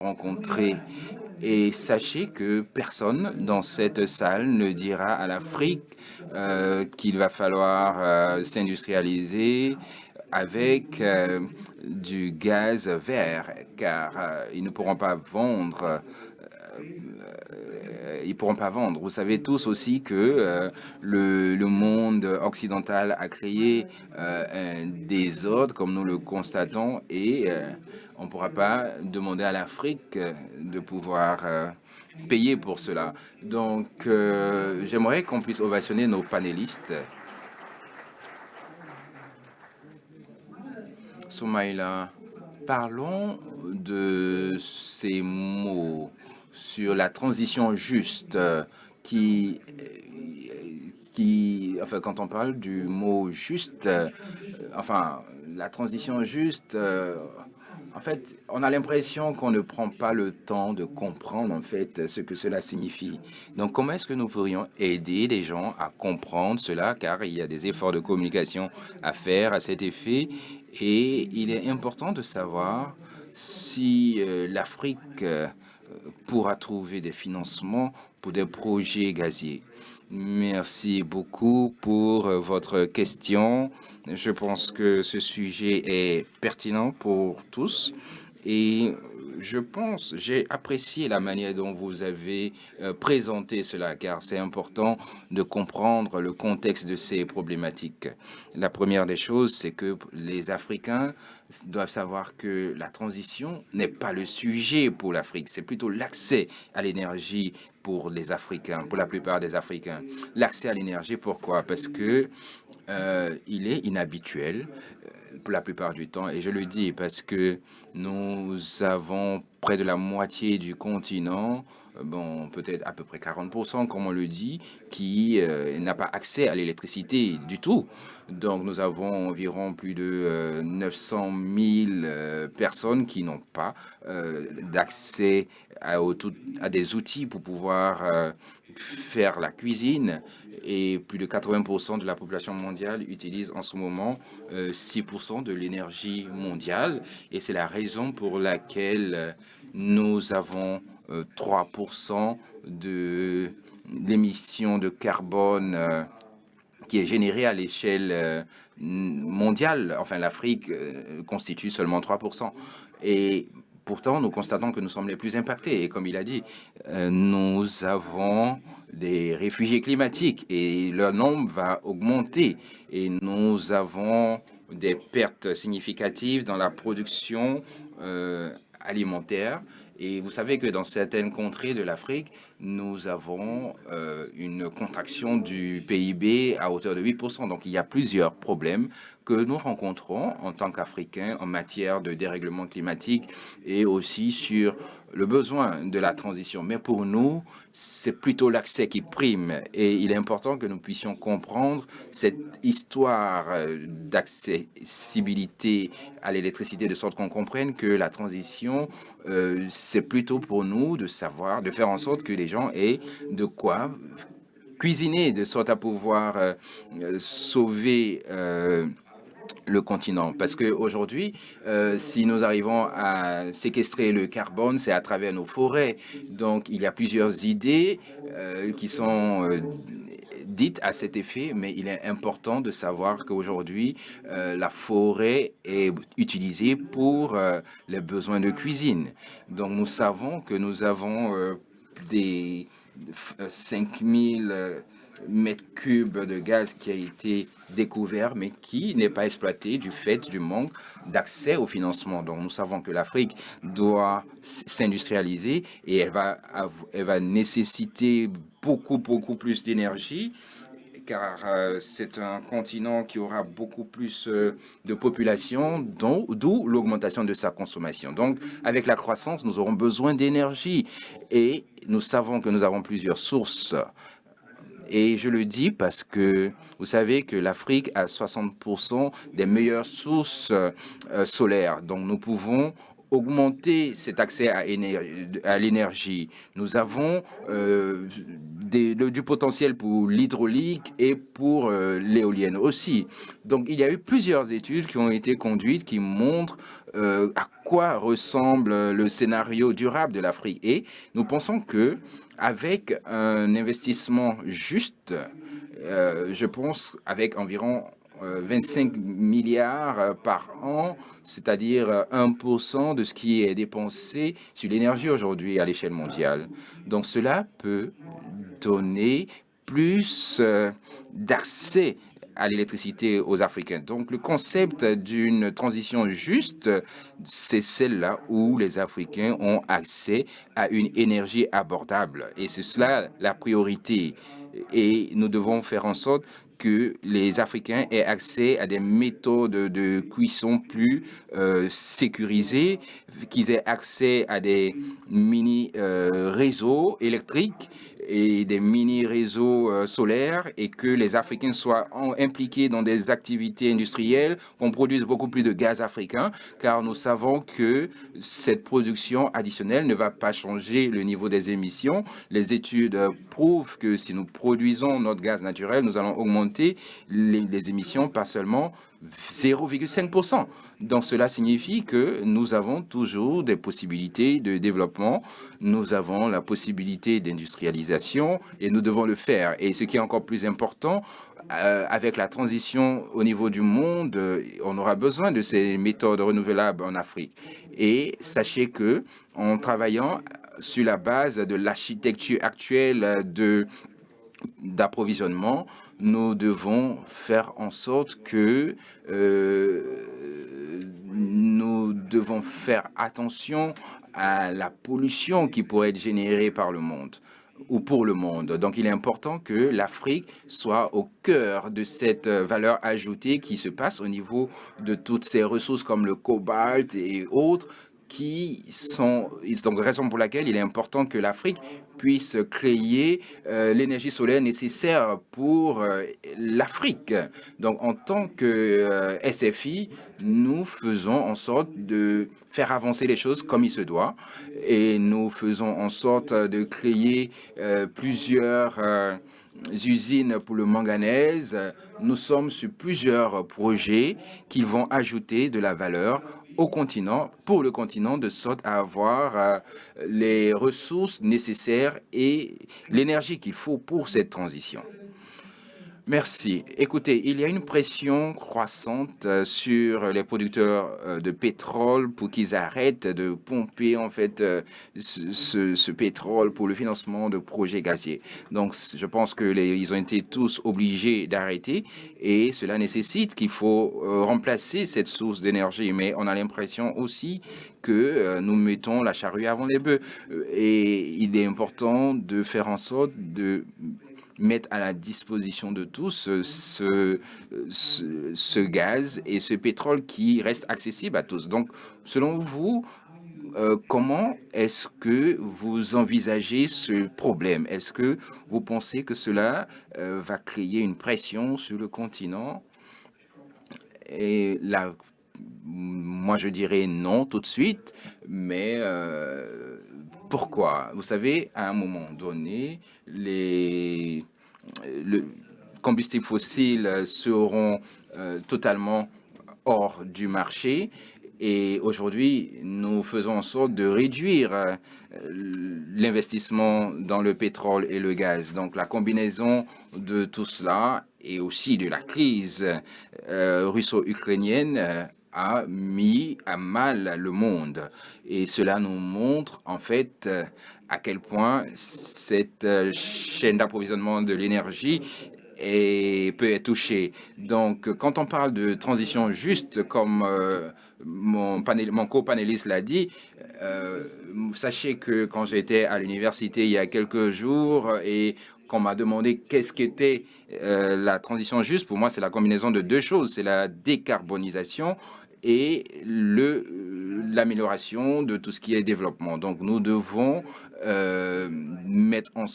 rencontrer. Et sachez que personne dans cette salle ne dira à l'Afrique qu'il va falloir s'industrialiser avec du gaz vert, car ils ne pourront pas vendre. Ils pourront pas vendre. Vous savez tous aussi que le monde occidental a créé un désordre, comme nous le constatons, et on ne pourra pas demander à l'Afrique de pouvoir payer pour cela. Donc, j'aimerais qu'on puisse ovationner nos panélistes. Soumaïla, parlons de ces mots sur la transition juste enfin, quand on parle du mot juste, enfin, la transition juste, en fait, on a l'impression qu'on ne prend pas le temps de comprendre, en fait, ce que cela signifie. Donc, comment est-ce que nous pourrions aider les gens à comprendre cela, car il y a des efforts de communication à faire à cet effet, et il est important de savoir si l'Afrique pourra trouver des financements pour des projets gaziers. Merci beaucoup pour votre question. Je pense que ce sujet est pertinent pour tous et j'ai apprécié la manière dont vous avez présenté cela, car c'est important de comprendre le contexte de ces problématiques. La première des choses, c'est que les Africains doivent savoir que la transition n'est pas le sujet pour l'Afrique, c'est plutôt l'accès à l'énergie pour les Africains, pour la plupart des Africains. L'accès à l'énergie, pourquoi? Parce que il est inhabituel pour la plupart du temps, et je le dis parce que nous avons près de la moitié du continent, bon, peut-être à peu près 40%, comme on le dit, qui n'a pas accès à l'électricité du tout. Donc, nous avons environ plus de 900 000 personnes qui n'ont pas d'accès à des outils pour pouvoir faire la cuisine, et plus de 80% de la population mondiale utilise en ce moment 6% de l'énergie mondiale, et c'est la raison pour laquelle nous avons 3% de l'émission de carbone qui est générée à l'échelle mondiale. Enfin, l'Afrique constitue seulement 3%. Et pourtant, nous constatons que nous sommes les plus impactés. Et comme il a dit, nous avons des réfugiés climatiques et leur nombre va augmenter. Et nous avons des pertes significatives dans la production alimentaire. Et vous savez que dans certaines contrées de l'Afrique, nous avons une contraction du PIB à hauteur de 8%. Donc, il y a plusieurs problèmes que nous rencontrons en tant qu'Africains en matière de dérèglement climatique et aussi sur le besoin de la transition. Mais pour nous, c'est plutôt l'accès qui prime, et il est important que nous puissions comprendre cette histoire d'accessibilité à l'électricité de sorte qu'on comprenne que la transition, c'est plutôt pour nous de savoir, de faire en sorte que les gens aient de quoi cuisiner, de sorte à pouvoir sauver le continent. Parce qu'aujourd'hui, si nous arrivons à séquestrer le carbone, c'est à travers nos forêts. Donc, il y a plusieurs idées qui sont dites à cet effet, mais il est important de savoir qu'aujourd'hui, la forêt est utilisée pour les besoins de cuisine. Donc, nous savons que nous avons des 5000 mètres cubes de gaz qui a été découvert, mais qui n'est pas exploité du fait du manque d'accès au financement. Donc, nous savons que l'Afrique doit s'industrialiser et elle va nécessiter beaucoup plus d'énergie, car c'est un continent qui aura beaucoup plus de population, d'où l'augmentation de sa consommation. Donc, avec la croissance, nous aurons besoin d'énergie, et nous savons que nous avons plusieurs sources. Et je le dis parce que vous savez que l'Afrique a 60% des meilleures sources solaires. Donc, nous pouvons augmenter cet accès à l'énergie. Nous avons du potentiel pour l'hydraulique et pour l'éolienne aussi. Donc, il y a eu plusieurs études qui ont été conduites qui montrent à quoi ressemble le scénario durable de l'Afrique. Et nous pensons que avec un investissement juste, je pense avec environ 25 milliards par an, c'est-à-dire 1% de ce qui est dépensé sur l'énergie aujourd'hui à l'échelle mondiale. Donc cela peut donner plus d'accès à l'électricité aux Africains. Donc le concept d'une transition juste, c'est celle-là où les Africains ont accès à une énergie abordable. Et c'est cela la priorité. Et nous devons faire en sorte que les Africains aient accès à des méthodes de cuisson plus sécurisées, qu'ils aient accès à des mini-réseaux électriques et des mini-réseaux solaires, et que les Africains soient impliqués dans des activités industrielles, qu'on produise beaucoup plus de gaz africain, car nous savons que cette production additionnelle ne va pas changer le niveau des émissions. Les études prouvent que si nous produisons notre gaz naturel, nous allons augmenter les émissions, pas seulement 0,5%. Donc cela signifie que nous avons toujours des possibilités de développement, nous avons la possibilité d'industrialisation et nous devons le faire. Et ce qui est encore plus important, avec la transition au niveau du monde, on aura besoin de ces méthodes renouvelables en Afrique. Et sachez que en travaillant sur la base de l'architecture actuelle d'approvisionnement, nous devons faire en sorte que nous devons faire attention à la pollution qui pourrait être générée par le monde ou pour le monde. Donc, il est important que l'Afrique soit au cœur de cette valeur ajoutée qui se passe au niveau de toutes ces ressources comme le cobalt et autres, qui sont donc raison pour laquelle il est important que l'Afrique puisse créer l'énergie solaire nécessaire pour l'Afrique. Donc, en tant que SFI, nous faisons en sorte de faire avancer les choses comme il se doit, et nous faisons en sorte de créer plusieurs usines pour le manganèse. Nous sommes sur plusieurs projets qui vont ajouter de la valeur au continent, pour le continent, de sorte à avoir les ressources nécessaires et l'énergie qu'il faut pour cette transition. Merci. Écoutez, il y a une pression croissante sur les producteurs de pétrole pour qu'ils arrêtent de pomper en fait ce pétrole pour le financement de projets gaziers. Donc, je pense que ils ont été tous obligés d'arrêter, et cela nécessite qu'il faut remplacer cette source d'énergie. Mais on a l'impression aussi que nous mettons la charrue avant les bœufs, et il est important de faire en sorte de mettre à la disposition de tous ce gaz et ce pétrole qui reste accessible à tous. Donc, selon vous, comment est-ce que vous envisagez ce problème? Est-ce que vous pensez que cela va créer une pression sur le continent? Et là, moi, je dirais non tout de suite, mais pourquoi? Vous savez, à un moment donné, le combustibles fossiles seront totalement hors du marché. Et aujourd'hui, nous faisons en sorte de réduire l'investissement dans le pétrole et le gaz. Donc, la combinaison de tout cela et aussi de la crise russo-ukrainienne a mis à mal le monde. Et cela nous montre en fait à quel point cette chaîne d'approvisionnement de l'énergie peut être touchée. Donc, quand on parle de transition juste, comme mon co-panéliste l'a dit, sachez que quand j'étais à l'université il y a quelques jours et qu'on m'a demandé qu'est-ce qu'était la transition juste, pour moi, c'est la combinaison de deux choses. C'est la décarbonisation et l'amélioration de tout ce qui est développement. Donc, nous devons faire en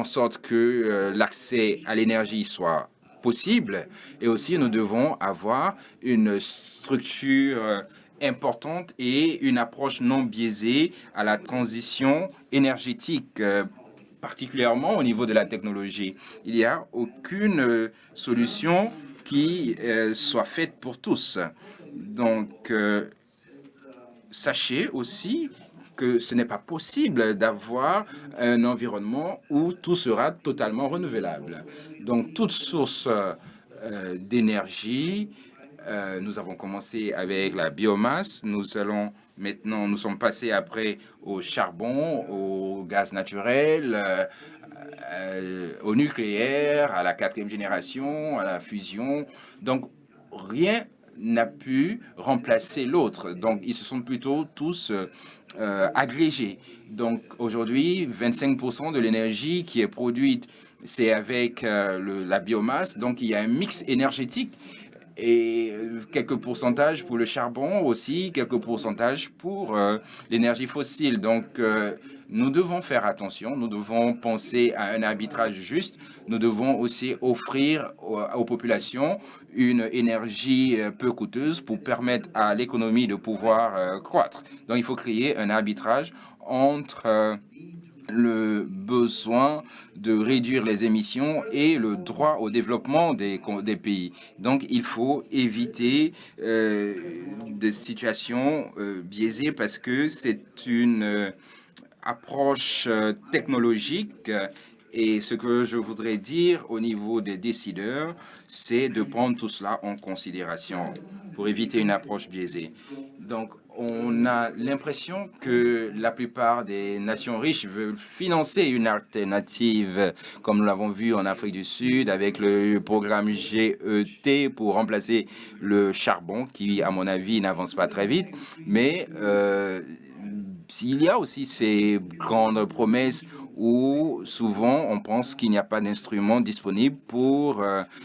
sorte que l'accès à l'énergie soit possible, et aussi nous devons avoir une structure importante et une approche non biaisée à la transition énergétique, particulièrement au niveau de la technologie. Il n'y a aucune solution qui soit faite pour tous. Donc, sachez aussi que ce n'est pas possible d'avoir un environnement où tout sera totalement renouvelable. Donc, toute source d'énergie, nous avons commencé avec la biomasse, nous sommes passés après au charbon, au gaz naturel, au nucléaire, à la 4e génération, à la fusion. Donc, rien n'a pu remplacer l'autre. Donc, ils se sont plutôt tous agrégés. Donc, aujourd'hui, 25% de l'énergie qui est produite, c'est avec la biomasse. Donc, il y a un mix énergétique et quelques pourcentages pour le charbon aussi, quelques pourcentages pour l'énergie fossile. Donc, nous devons faire attention, nous devons penser à un arbitrage juste, nous devons aussi offrir aux populations une énergie peu coûteuse pour permettre à l'économie de pouvoir croître. Donc, il faut créer un arbitrage entre le besoin de réduire les émissions et le droit au développement des pays. Donc, il faut éviter des situations biaisées parce que c'est une approche technologique. Et ce que je voudrais dire au niveau des décideurs, c'est de prendre tout cela en considération pour éviter une approche biaisée. Donc, on a l'impression que la plupart des nations riches veulent financer une alternative, comme nous l'avons vu en Afrique du Sud, avec le programme GET pour remplacer le charbon, qui, à mon avis, n'avance pas très vite. Mais s'il y a aussi ces grandes promesses où souvent on pense qu'il n'y a pas d'instrument disponible pour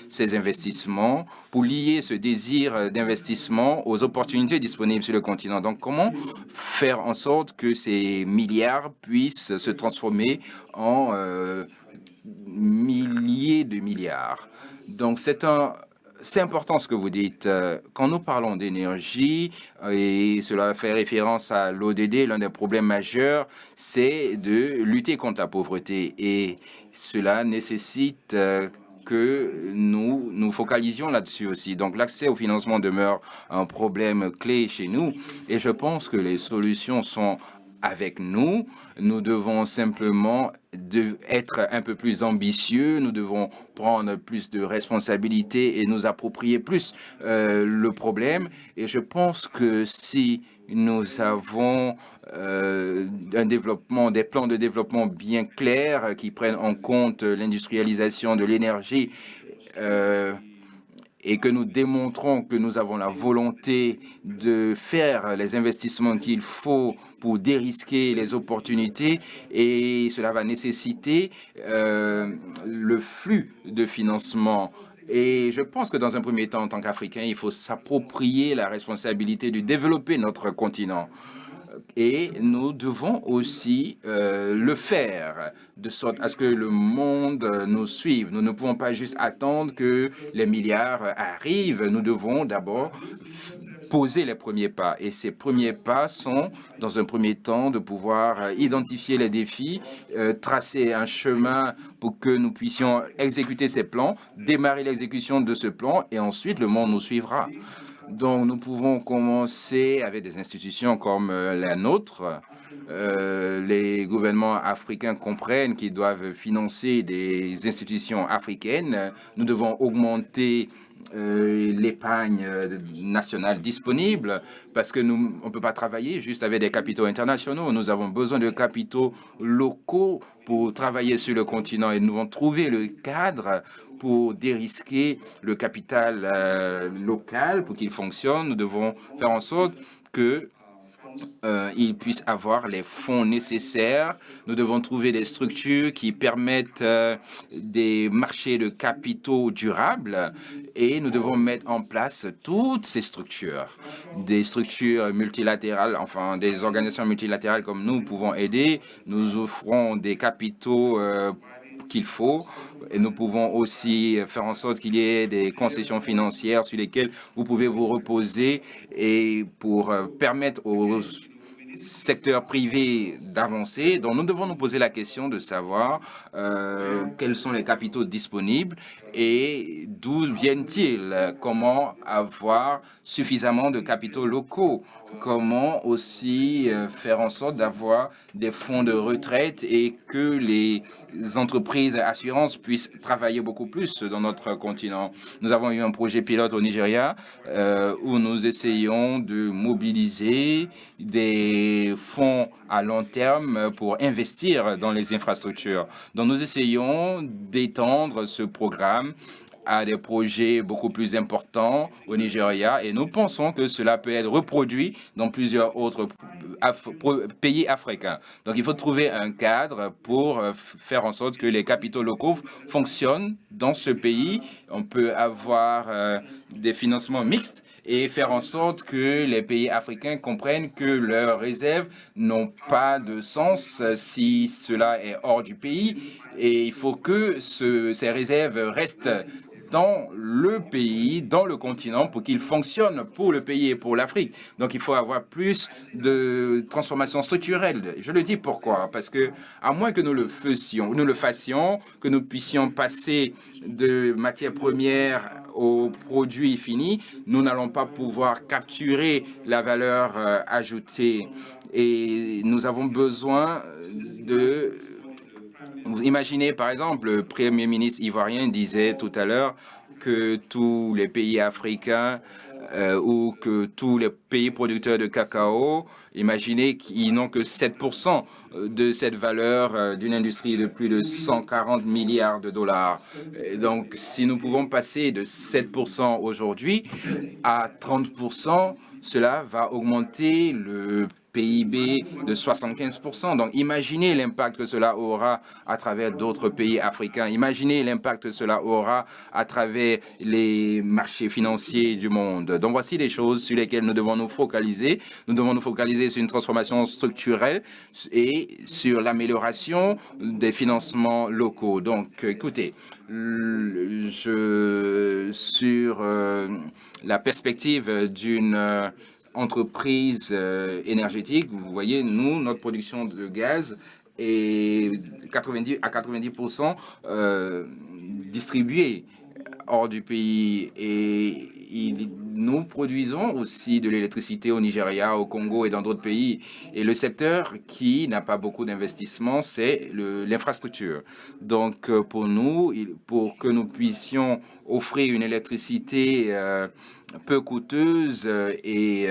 ces investissements, pour lier ce désir d'investissement aux opportunités disponibles sur le continent. Donc, comment faire en sorte que ces milliards puissent se transformer en milliers de milliards? Donc, c'est important ce que vous dites. Quand nous parlons d'énergie, et cela fait référence à l'ODD, l'un des problèmes majeurs, c'est de lutter contre la pauvreté. Et cela nécessite que nous nous focalisions là-dessus aussi. Donc l'accès au financement demeure un problème clé chez nous. Et je pense que les solutions sont avec nous. Nous devons simplement être un peu plus ambitieux, nous devons prendre plus de responsabilités et nous approprier plus le problème. Et je pense que si nous avons des plans de développement bien clairs qui prennent en compte l'industrialisation de l'énergie, et que nous démontrons que nous avons la volonté de faire les investissements qu'il faut pour dérisquer les opportunités, et cela va nécessiter le flux de financement. Et je pense que dans un premier temps, en tant qu'Africain, il faut s'approprier la responsabilité de développer notre continent. Et nous devons aussi le faire de sorte à ce que le monde nous suive. Nous ne pouvons pas juste attendre que les milliards arrivent. Nous devons d'abord poser les premiers pas. Et ces premiers pas sont, dans un premier temps, de pouvoir identifier les défis, tracer un chemin pour que nous puissions exécuter ces plans, démarrer l'exécution de ce plan, et ensuite le monde nous suivra. Donc, nous pouvons commencer avec des institutions comme la nôtre. Les gouvernements africains comprennent qu'ils doivent financer des institutions africaines. Nous devons augmenter l'épargne nationale disponible parce que on ne peut pas travailler juste avec des capitaux internationaux. Nous avons besoin de capitaux locaux pour travailler sur le continent et nous devons trouver le cadre pour dérisquer le capital local pour qu'il fonctionne. Nous devons faire en sorte que ils puissent avoir les fonds nécessaires. Nous devons trouver des structures qui permettent des marchés de capitaux durables et nous devons mettre en place toutes ces structures. Des structures multilatérales, enfin des organisations multilatérales comme nous pouvons aider. Nous offrons des capitaux qu'il faut. Et nous pouvons aussi faire en sorte qu'il y ait des concessions financières sur lesquelles vous pouvez vous reposer et pour permettre aux secteur privé d'avancer. Donc, nous devons nous poser la question de savoir quels sont les capitaux disponibles et d'où viennent-ils, comment avoir suffisamment de capitaux locaux, comment aussi faire en sorte d'avoir des fonds de retraite et que les entreprises assurances puissent travailler beaucoup plus dans notre continent. Nous avons eu un projet pilote au Nigeria où nous essayons de mobiliser des fonds à long terme pour investir dans les infrastructures. Donc nous essayons d'étendre ce programme à des projets beaucoup plus importants au Nigeria et nous pensons que cela peut être reproduit dans plusieurs autres pays africains. Donc il faut trouver un cadre pour faire en sorte que les capitaux locaux fonctionnent dans ce pays. On peut avoir des financements mixtes et faire en sorte que les pays africains comprennent que leurs réserves n'ont pas de sens si cela est hors du pays et il faut que ces réserves restent dans le pays, dans le continent, pour qu'il fonctionne pour le pays et pour l'Afrique. Donc, il faut avoir plus de transformation structurelle. Je le dis pourquoi? Parce que, à moins que nous le fassions, que nous puissions passer de matières premières aux produits finis, nous n'allons pas pouvoir capturer la valeur ajoutée. Et nous avons besoin de... Imaginez, par exemple, le Premier ministre ivoirien disait tout à l'heure que tous les pays africains ou que tous les pays producteurs de cacao, imaginez qu'ils n'ont que 7% de cette valeur d'une industrie de plus de 140 milliards de dollars. Et donc, si nous pouvons passer de 7% aujourd'hui à 30%, cela va augmenter le PIB de 75%. Donc, imaginez l'impact que cela aura à travers d'autres pays africains. Imaginez l'impact que cela aura à travers les marchés financiers du monde. Donc, voici des choses sur lesquelles nous devons nous focaliser. Nous devons nous focaliser sur une transformation structurelle et sur l'amélioration des financements locaux. Donc, écoutez, sur la perspective d'une entreprise énergétique, vous voyez, nous, notre production de gaz est 90% distribuée hors du pays et nous produisons aussi de l'électricité au Nigeria, au Congo et dans d'autres pays. Et le secteur qui n'a pas beaucoup d'investissement, c'est l'infrastructure. Donc, pour nous, pour que nous puissions offrir une électricité peu coûteuse et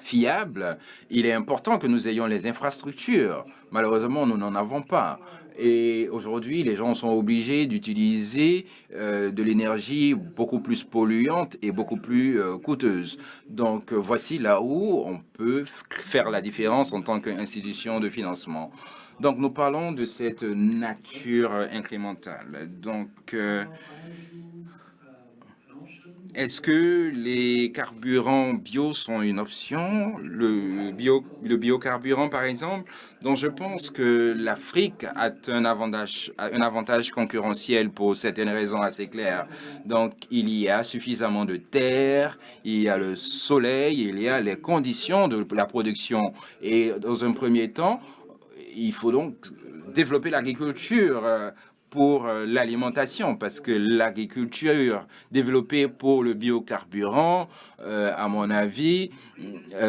fiable, il est important que nous ayons les infrastructures. Malheureusement, nous n'en avons pas. Et aujourd'hui, les gens sont obligés d'utiliser de l'énergie beaucoup plus polluante et beaucoup plus coûteuse. Donc, voici là où on peut faire la différence en tant qu'institution de financement. Donc, nous parlons de cette nature incrémentale. Donc, est-ce que les carburants bio sont une option? Le biocarburant, par exemple? Donc, je pense que l'Afrique a un avantage concurrentiel pour certaines raisons assez claires. Donc, il y a suffisamment de terre, il y a le soleil, il y a les conditions de la production. Et dans un premier temps, il faut donc développer l'agriculture pour l'alimentation, parce que l'agriculture développée pour le biocarburant, à mon avis,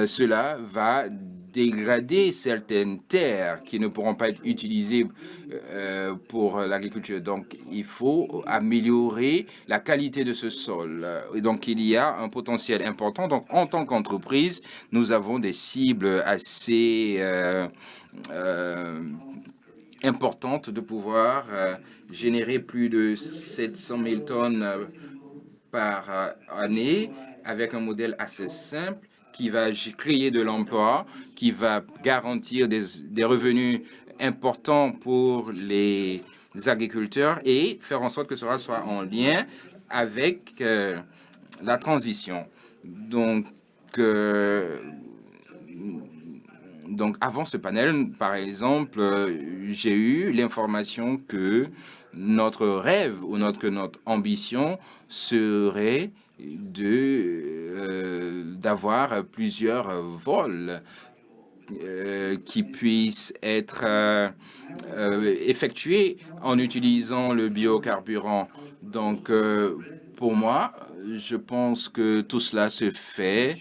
cela va dégrader certaines terres qui ne pourront pas être utilisées pour l'agriculture. Donc, il faut améliorer la qualité de ce sol. Et donc, il y a un potentiel important. Donc, en tant qu'entreprise, nous avons des cibles assez importante de pouvoir générer plus de 700 000 tonnes par année avec un modèle assez simple qui va créer de l'emploi, qui va garantir des revenus importants pour les agriculteurs et faire en sorte que cela soit en lien avec la transition. Donc, Donc, avant ce panel, par exemple, j'ai eu l'information que notre rêve ou notre ambition serait d'avoir plusieurs vols qui puissent être effectués en utilisant le biocarburant. Donc, pour moi, je pense que tout cela se fait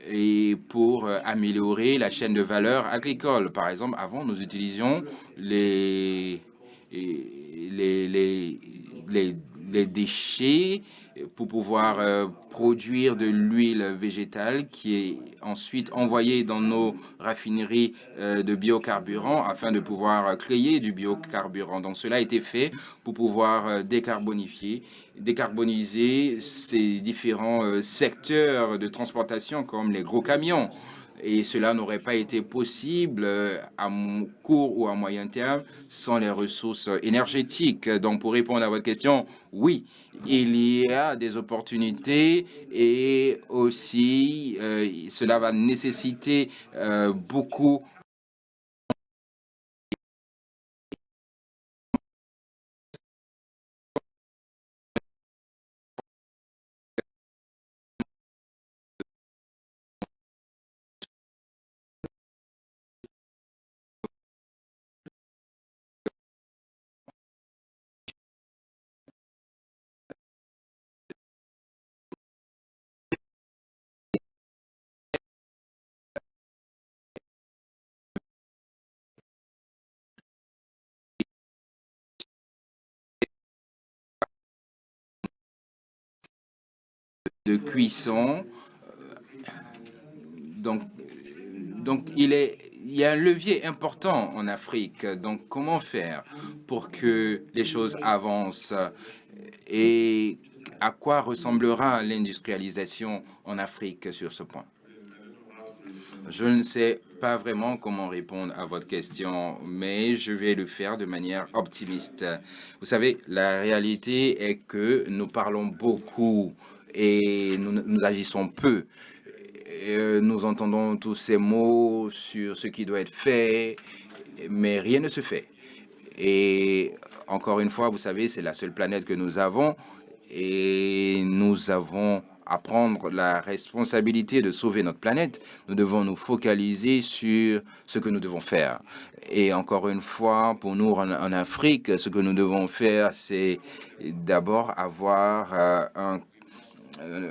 et pour améliorer la chaîne de valeur agricole. Par exemple, avant, nous utilisions les, les, les, les déchets pour pouvoir produire de l'huile végétale qui est ensuite envoyée dans nos raffineries de biocarburant afin de pouvoir créer du biocarburant. Donc cela a été fait pour pouvoir décarboniser ces différents secteurs de transportation comme les gros camions. Et cela n'aurait pas été possible à court ou à moyen terme sans les ressources énergétiques. Donc, pour répondre à votre question, oui, il y a des opportunités et aussi cela va nécessiter beaucoup de cuisson. Donc, il y a un levier important en Afrique. Donc, comment faire pour que les choses avancent et à quoi ressemblera l'industrialisation en Afrique sur ce point? Je ne sais pas vraiment comment répondre à votre question, mais je vais le faire de manière optimiste. Vous savez, la réalité est que nous parlons beaucoup et nous agissons peu. Nous entendons tous ces mots sur ce qui doit être fait, mais rien ne se fait. Et encore une fois, vous savez, c'est la seule planète que nous avons et nous avons à prendre la responsabilité de sauver notre planète. Nous devons nous focaliser sur ce que nous devons faire. Et encore une fois, pour nous en Afrique, ce que nous devons faire, c'est d'abord avoir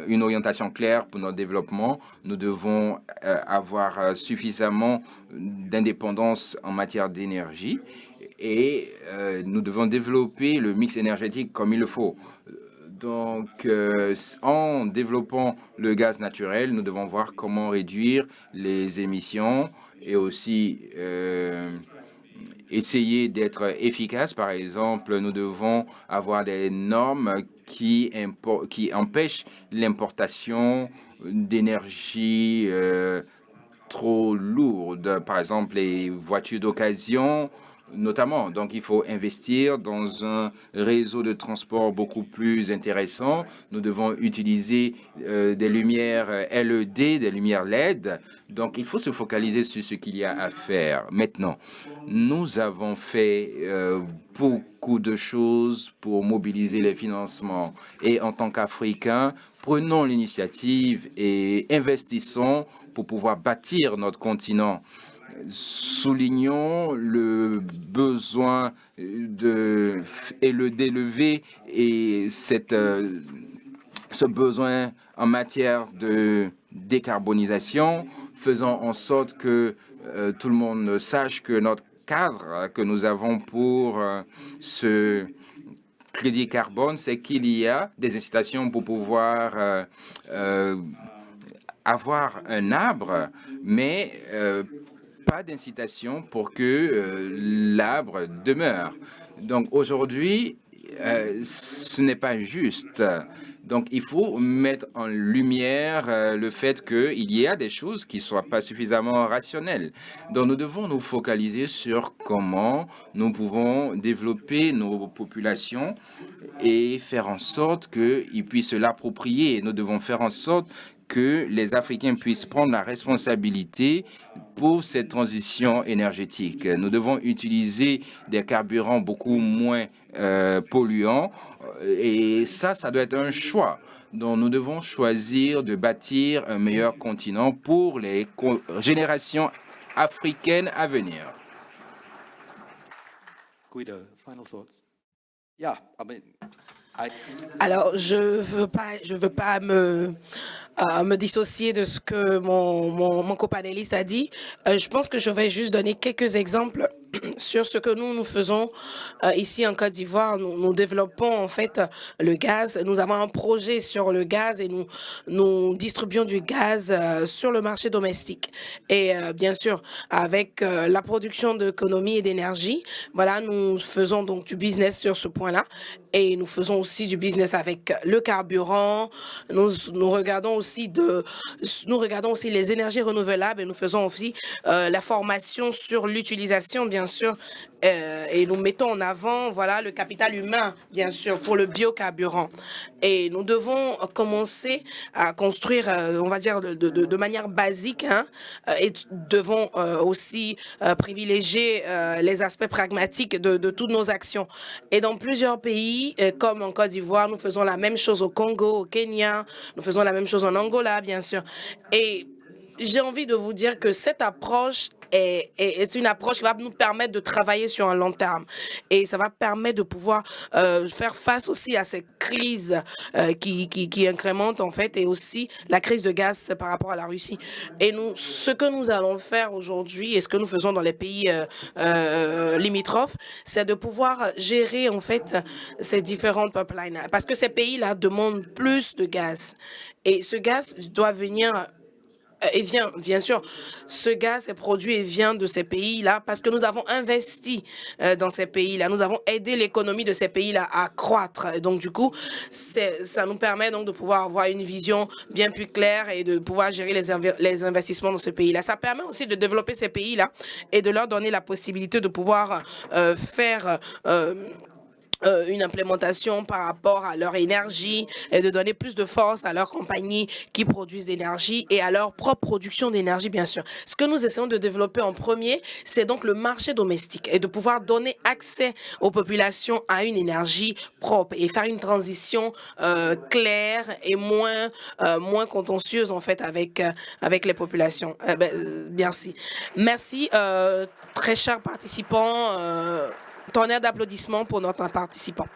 une orientation claire pour notre développement. Nous devons avoir suffisamment d'indépendance en matière d'énergie et nous devons développer le mix énergétique comme il le faut. Donc, en développant le gaz naturel, nous devons voir comment réduire les émissions et aussi essayer d'être efficace. Par exemple, nous devons avoir des normes qui empêchent l'importation d'énergie trop lourde. Par exemple, les voitures d'occasion, notamment. Donc, il faut investir dans un réseau de transport beaucoup plus intéressant. Nous devons utiliser des lumières LED, des lumières LED. Donc, il faut se focaliser sur ce qu'il y a à faire. Maintenant, nous avons fait beaucoup de choses pour mobiliser les financements. Et en tant qu'Africains, prenons l'initiative et investissons pour pouvoir bâtir notre continent. Soulignons le besoin d'élever et ce besoin en matière de décarbonisation, faisant en sorte que tout le monde sache que notre cadre que nous avons pour ce crédit carbone, c'est qu'il y a des incitations pour pouvoir avoir un arbre, mais pas d'incitation pour que l'arbre demeure. Donc aujourd'hui, ce n'est pas juste. Donc, il faut mettre en lumière le fait qu'il y a des choses qui ne soient pas suffisamment rationnelles. Donc, nous devons nous focaliser sur comment nous pouvons développer nos populations et faire en sorte qu'ils puissent se l'approprier. Nous devons faire en sorte que les Africains puissent prendre la responsabilité pour cette transition énergétique. Nous devons utiliser des carburants beaucoup moins polluants et ça doit être un choix. Donc nous devons choisir de bâtir un meilleur continent pour les générations africaines à venir. Guido, final thoughts. Yeah, I mean, Alors, je veux pas me dissocier de ce que mon copanéliste a dit. Je pense que je vais juste donner quelques exemples sur ce que nous faisons ici en Côte d'Ivoire. Nous développons en fait le gaz. Nous avons un projet sur le gaz et nous distribuons du gaz sur le marché domestique. Et bien sûr, avec la production d'économie et d'énergie, voilà, nous faisons donc du business sur ce point-là. Et nous faisons aussi du business avec le carburant. Nous regardons aussi les énergies renouvelables et nous faisons aussi la formation sur l'utilisation, bien sûr, et nous mettons en avant, voilà, le capital humain, bien sûr, pour le biocarburant. Et nous devons commencer à construire, on va dire, de manière basique, hein, et devons aussi privilégier les aspects pragmatiques de toutes nos actions. Et dans plusieurs pays, comme en Côte d'Ivoire, nous faisons la même chose au Congo, au Kenya, nous faisons la même chose en Angola, bien sûr. Et j'ai envie de vous dire que cette approche est une approche qui va nous permettre de travailler sur un long terme. Et ça va permettre de pouvoir faire face aussi à ces crises qui incrémentent, en fait, et aussi la crise de gaz par rapport à la Russie. Et ce que nous allons faire aujourd'hui et ce que nous faisons dans les pays limitrophes, c'est de pouvoir gérer, en fait, ces différentes pipelines. Parce que ces pays-là demandent plus de gaz. Et ce gaz doit venir... Et vient, bien sûr, ce gaz est produit et vient de ces pays-là parce que nous avons investi dans ces pays-là. Nous avons aidé l'économie de ces pays-là à croître. Et donc, du coup, ça nous permet donc de pouvoir avoir une vision bien plus claire et de pouvoir gérer les investissements dans ce pays-là. Ça permet aussi de développer ces pays-là et de leur donner la possibilité de pouvoir faire... une implémentation par rapport à leur énergie et de donner plus de force à leurs compagnies qui produisent d'énergie et à leur propre production d'énergie, bien sûr. Ce que nous essayons de développer en premier, c'est donc le marché domestique et de pouvoir donner accès aux populations à une énergie propre et faire une transition claire et moins contentieuse, en fait, avec les populations. Merci. Merci, très chers participants. Tonnerre d'applaudissements pour notre participant.